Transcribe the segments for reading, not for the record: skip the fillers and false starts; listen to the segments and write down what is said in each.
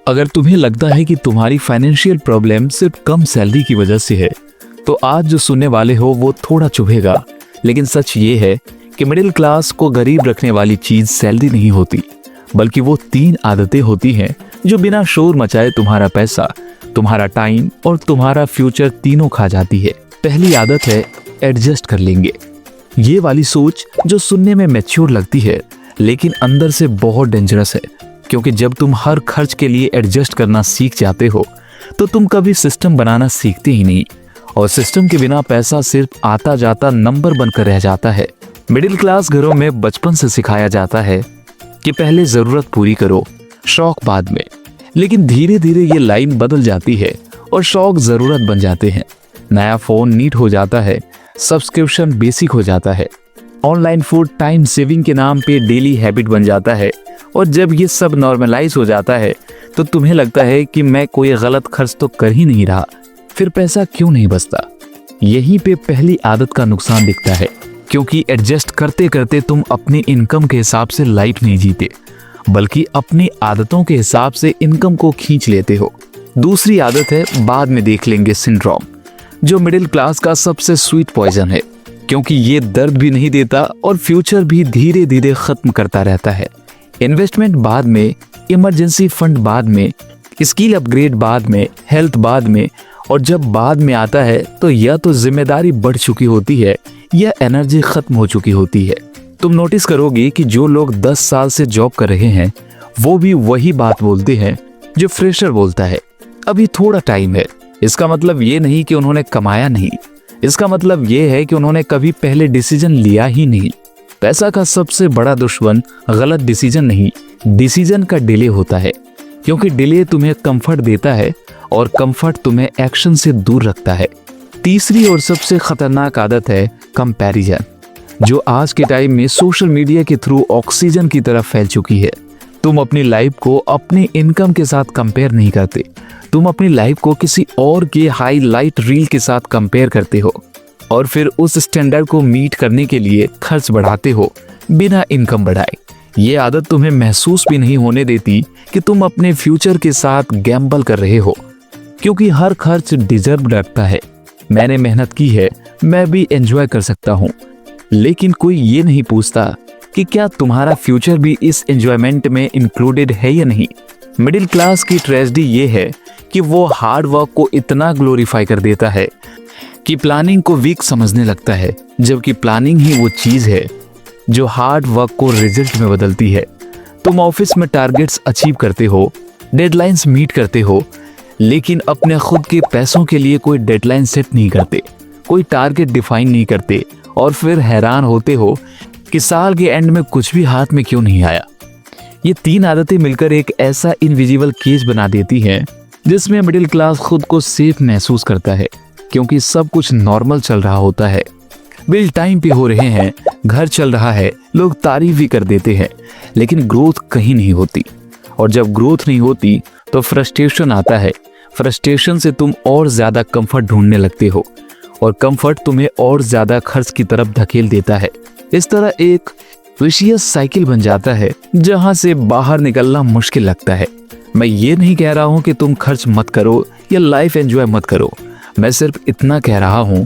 अगर तुम्हें लगता है कि तुम्हारी फाइनेंशियल प्रॉब्लम सिर्फ कम सैलरी की वजह से है, तो आज जो सुनने वाले हो वो थोड़ा चुभेगा, लेकिन सच ये है कि मिडिल क्लास को गरीब रखने वाली चीज सैलरी नहीं होती, बल्कि वो 3 आदतें होती हैं जो बिना शोर मचाए तुम्हारा पैसा, तुम्हारा टाइम और तुम्हारा फ्यूचर तीनों खा जाती है। पहली आदत है एडजस्ट कर लेंगे। ये वाली सोच जो सुनने में मैच्योर लगती है, लेकिन अंदर से बहुत डेंजरस है, क्योंकि जब तुम हर खर्च के लिए एडजस्ट करना सीख जाते हो तो तुम कभी सिस्टम बनाना सीखते ही नहीं, और सिस्टम के बिना पैसा सिर्फ आता जाता नंबर बनकर रह जाता है। मिडिल क्लास घरों में बचपन से सिखाया जाता है कि पहले जरूरत पूरी करो, शौक बाद में। लेकिन धीरे धीरे ये लाइन बदल जाती है और शौक जरूरत बन जाते हैं। नया फोन नीड हो जाता है, सब्सक्रिप्शन बेसिक हो जाता है, ऑनलाइन फूड टाइम सेविंग के नाम पे डेली हैबिट बन जाता है। और जब ये सब नॉर्मलाइज हो जाता है तो तुम्हें लगता है कि मैं कोई गलत खर्च तो कर ही नहीं रहा, फिर पैसा क्यों नहीं बचता। यहीं पे पहली आदत का नुकसान दिखता है, क्योंकि एडजस्ट करते करते तुम अपनी इनकम के हिसाब से लाइफ नहीं जीते, बल्कि अपनी आदतों के हिसाब से इनकम को खींच लेते हो। दूसरी आदत है बाद में देख लेंगे सिंड्रोम, जो मिडिल क्लास का सबसे स्वीट पॉइजन है, क्योंकि ये दर्द भी नहीं देता और फ्यूचर भी धीरे धीरे खत्म करता रहता है। इन्वेस्टमेंट बाद में, इमरजेंसी फंड बाद में, स्किल अपग्रेड बाद में, हेल्थ बाद में, और जब बाद में आता है तो या तो जिम्मेदारी बढ़ चुकी होती है या एनर्जी खत्म हो चुकी होती है। तुम नोटिस करोगे कि जो लोग 10 साल से जॉब कर रहे हैं वो भी वही बात बोलते हैं जो फ्रेशर बोलता है, अभी थोड़ा टाइम है। इसका मतलब ये नहीं कि उन्होंने कमाया नहीं, इसका मतलब ये है कि उन्होंने कभी पहले डिसीजन लिया ही नहीं। पैसा का सबसे बड़ा दुश्मन गलत डिसीजन नहीं, डिसीजन का डिले होता है, क्योंकि डिले तुम्हें कंफर्ट देता है और कंफर्ट तुम्हें एक्शन से दूर रखता है। तीसरी और सबसे खतरनाक आदत है कंपैरिजन, जो आज के टाइम में सोशल मीडिया के थ्रू ऑक्सीजन की तरफ फैल चुकी है। तुम अपनी लाइफ को अपनी इनकम के साथ कंपेयर नहीं करते, तुम अपनी लाइफ को किसी और के हाईलाइट रील के साथ कंपेयर करते हो और फिर उस स्टैंडर्ड को मीट करने के लिए खर्च बढ़ाते हो बिना इनकम बढ़ाए। ये आदत तुम्हें महसूस भी नहीं होने देती कि तुम अपने फ्यूचर के साथ गैम्बल कर रहे हो, क्योंकि हर खर्च डिजर्व रखता है। मैंने मेहनत की है, मैं भी एंजॉय कर सकता हूँ, लेकिन कोई ये नहीं पूछता कि क्या तुम्हारा फ्यूचर भी इस एंजॉयमेंट में इंक्लूडेड है या नहीं। मिडिल क्लास की ट्रेजेडी ये है कि वो हार्ड वर्क को इतना ग्लोरीफाई कर देता है कि प्लानिंग को वीक समझने लगता है, जबकि प्लानिंग ही वो चीज है जो हार्ड वर्क को रिजल्ट में बदलती है। तुम ऑफिस में टारगेट्स अचीव करते हो, डेडलाइंस मीट करते हो, लेकिन अपने खुद के पैसों के लिए कोई डेडलाइन सेट नहीं करते, कोई टारगेट डिफाइन नहीं करते, और फिर हैरान होते हो कि साल के एंड में कुछ भी हाथ में क्यों नहीं आया। ये 3 आदतें मिलकर एक ऐसा इनविजिबल केज बना देती हैं जिसमें मिडिल क्लास खुद को सेफ महसूस करता है, क्योंकि सब कुछ नॉर्मल चल रहा होता है। बिल टाइम पे हो रहे हैं, घर चल रहा है, लोग तारीफ भी कर देते हैं, लेकिन ग्रोथ कहीं नहीं होती। और जब ग्रोथ नहीं होती तो फ्रस्ट्रेशन आता है। फ्रस्ट्रेशन से तुम और ज्यादा कंफर्ट ढूंढने लगते हो, और कंफर्ट तुम्हें और ज्यादा खर्च की तरफ धकेल देता है। इस तरह एक विशियस साइकिल बन जाता है जहां से बाहर निकलना मुश्किल लगता है। मैं ये नहीं कह रहा हूं कि तुम खर्च मत करो या लाइफ एंजॉय मत करो, मैं सिर्फ इतना कह रहा हूं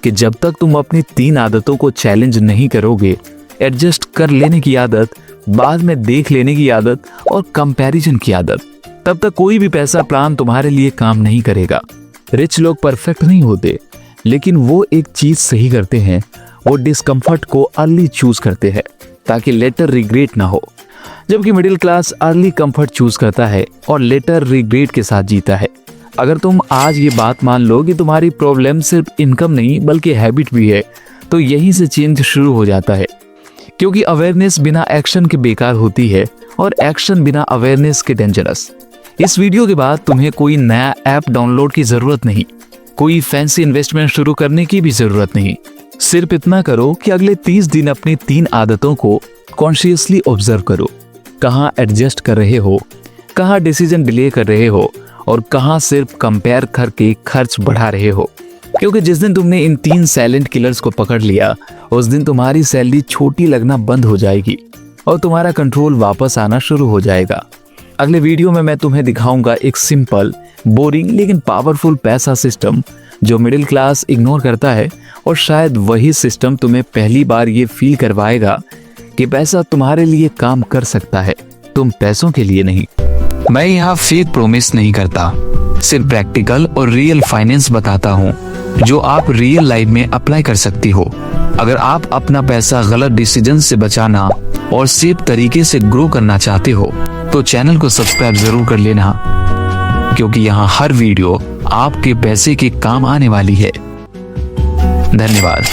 कि जब तक तुम अपनी 3 आदतों को चैलेंज नहीं करोगे, एडजस्ट कर लेने की आदत, बाद में देख लेने की आदत और कंपैरिजन की आदत, तब तक कोई भी पैसा प्लान तुम्हारे लिए काम नहीं करेगा। रिच लोग परफेक्ट नहीं होते, लेकिन वो एक चीज सही करते हैं, वो डिस्कम्फर्ट को अर्ली चूज करते हैं ताकि लेटर रिग्रेट ना हो, जबकि middle class early comfort choose करता है और लेटर रिग्रेट के साथ जीता है। अगर तुम आज ये बात मान लो कि तुम्हारी प्रॉब्लम सिर्फ इनकम नहीं बल्कि हैबिट भी है, तो यहीं से चेंज शुरू हो जाता है, क्योंकि अवेयरनेस बिना एक्शन के बेकार होती है और एक्शन बिना अवेयरनेस के डेंजरस। इस वीडियो के बाद तुम्हें कोई नया ऐप डाउनलोड की जरूरत नहीं, कोई फैंसी इन्वेस्टमेंट शुरू करने की भी जरूरत नहीं। सिर्फ इतना करो कि अगले 30 दिन अपनी 3 आदतों को कॉन्शियसली ऑब्जर्व करो। कहाँ एडजस्ट कर रहे हो, कहाँ डिसीजन डिले कर रहे हो, और कहाँ सिर्फ कंपेयर करके खर्च बढ़ा रहे हो। क्योंकि जिस दिन तुमने इन 3 साइलेंट किलर्स को पकड़ लिया, उस दिन तुम्हारी सैलरी छोटी लगना बंद हो जाएगी और तुम्हारा कंट्रोल वापस आना शुरू हो जाएगा। अगले वीडियो में मैं तुम्हें दिखाऊंगा एक सिंपल, बोरिंग लेकिन पावरफुल पैसा सिस्टम जो मिडिल क्लास इग्नोर करता है, और शायद वही सिस्टम तुम्हें पहली बार ये फील करवाएगा कि पैसा तुम्हारे लिए काम कर सकता है, तुम पैसों के लिए नहीं। मैं यहाँ फेक प्रॉमिस नहीं करता, सिर्फ प्रैक्टिकल और रियल फाइनेंस बताता हूँ जो आप रियल लाइफ में अप्लाई कर सकती हो। अगर आप अपना पैसा गलत डिसीजन से बचाना और सेफ तरीके से ग्रो करना चाहते हो तो चैनल को सब्सक्राइब जरूर कर लेना, क्योंकि यहाँ हर वीडियो आपके पैसे के काम आने वाली है। धन्यवाद।